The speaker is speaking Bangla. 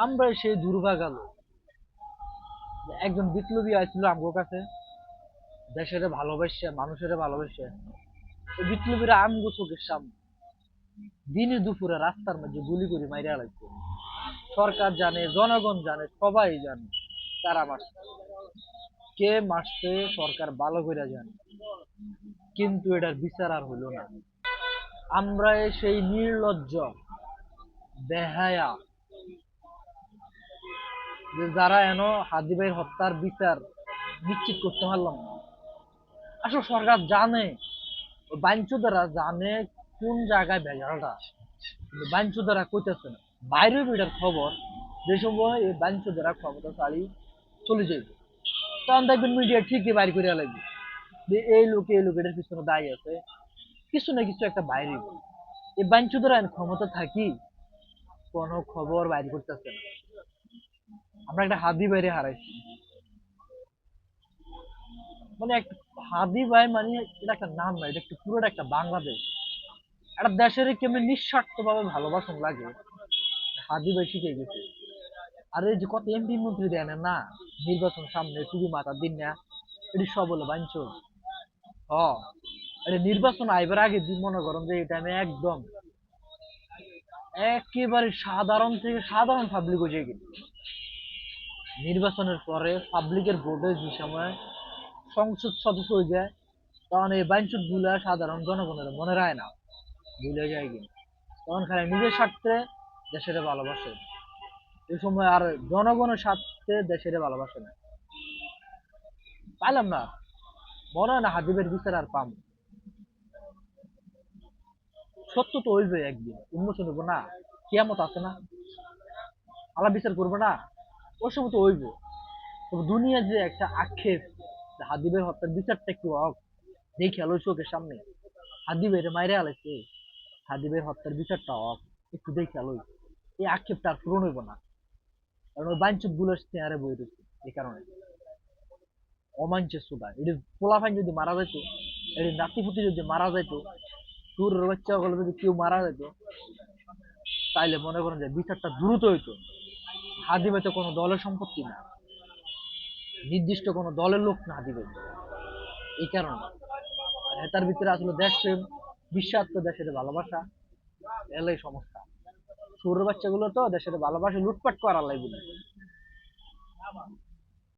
আমরা সেই দুর্ভাগা লোক। একজন বিপ্লবী আসছিল আমগো কাছে, দেশের ভালোবাসে, মানুষের ভালোবাসে। ওই বিপ্লবীরা আমগো চোখের সামনে দিনে দুপুরে রাস্তার মধ্যে গুলি করে মাইরা লাগছে। সরকার জানে, জনগণ জানে, সবাই জানে তারা মারছে। কে মারছে সরকার ভালো করে জানে, কিন্তু এটার বিচার আর হইল না। আমরা সেই নির্লজ্জ, বেহায়া, যে যারা এনো হাদি ভাইয়ের হত্যার বিচার নিশ্চিত করতে পারলাম না। আসলে সরকার জানে, বাইনচোদারা জানে কোন জায়গায় ভেজালটা, কিন্তু বাইনচোদারা কইতেছে না। বাইরে বেটার খবর, যে সময় এই বাইনচোদারা ক্ষমতা চালি চলে যাইবে, তখন দেখবেন মিডিয়া ঠিকই বাইর করে লাগবে যে এই লোক এটার পিছনে দায়ী আছে, কিছু না কিছু একটা বাইরে। এই বাইনচোদারা ক্ষমতা থাকি কোনো খবর বাইর করতেছে না। আমরা একটা হাদি বাইরে হারাইছি, মানে একটা হাদি ভাই মানে এটা একটা নাম না, এটা একটা পুরোটা একটা বাংলাদেশ। একটা দেশের কেমন নিঃস্বার্থ ভাবে ভালোবাসন লাগে, হাদি ভাই শিখে গেছে। আর এই যে কত এমপি মন্ত্রী দেন না, নির্বাচন সামনে টুপি মাথার দিন না, এটি সব হলো বাঞ্চল। হ, এটা নির্বাচন আইবার আগে মনে করেন যে এটা আমি একদম একেবারে সাধারণ থেকে সাধারণ পাবলিক হয়ে গেছি। নির্বাচনের পরে পাবলিকের ভোটে যে সময় সংসদ সদস্য হয়ে যায়, তখন এই বাঞ্চুত গুলা সাধারণ জনগণের মনে রায় না, ভুলে যায় কি, তখন খালি নিজের স্বার্থে দেশের ভালোবাসে। এই সময় আর জনগণের স্বার্থে দেশের ভালোবাসে না। পাইলাম না, মনে হয় না হাদিবের বিচার আর পাম। সত্য তো হইবে একদিন, উন্মোচন হইব না, কিয়ামত আছে না, আল্লাহ বিচার করবে না, ওই সময় তো হইব। তবে দুনিয়ার যে একটা আক্ষেপ, হাদিবের হত্যার বিচারটা একটু হোক, দেখে আলো চোখের সামনে, হাদিবের মাইরে আলাইছে, হাদিবের হত্যার বিচারটা হোক, একটু দেখে আলো, এই আক্ষেপটা আর পূরণ হইব না। কারণ ওই বাঞ্চুত গুলো চেয়ারে বই রয়েছে, এই কারণে অমাঞ্চের সুদা এটি পোলাফাইন যদি মারা যেত, এটি নাতিপুতি যদি মারা যেত, সুরের বাচ্চা গুলো যদি কেউ মারা যেত, তাইলে মনে করেন যে বিচারটা দ্রুত হইতো। হাদিবে তো কোনো দলের সম্পত্তি না, নির্দিষ্ট কোনো দলের লোক না হাদিবে, এই কারণে। আর তার ভিতরে আসলে দেশপ্রেম, বিশ্বাত্ম, দেশের ভালোবাসা, এলাই সমস্যা। সুরের বাচ্চাগুলো তো দেশের ভালোবাসা লুটপাট করার লাগবে না।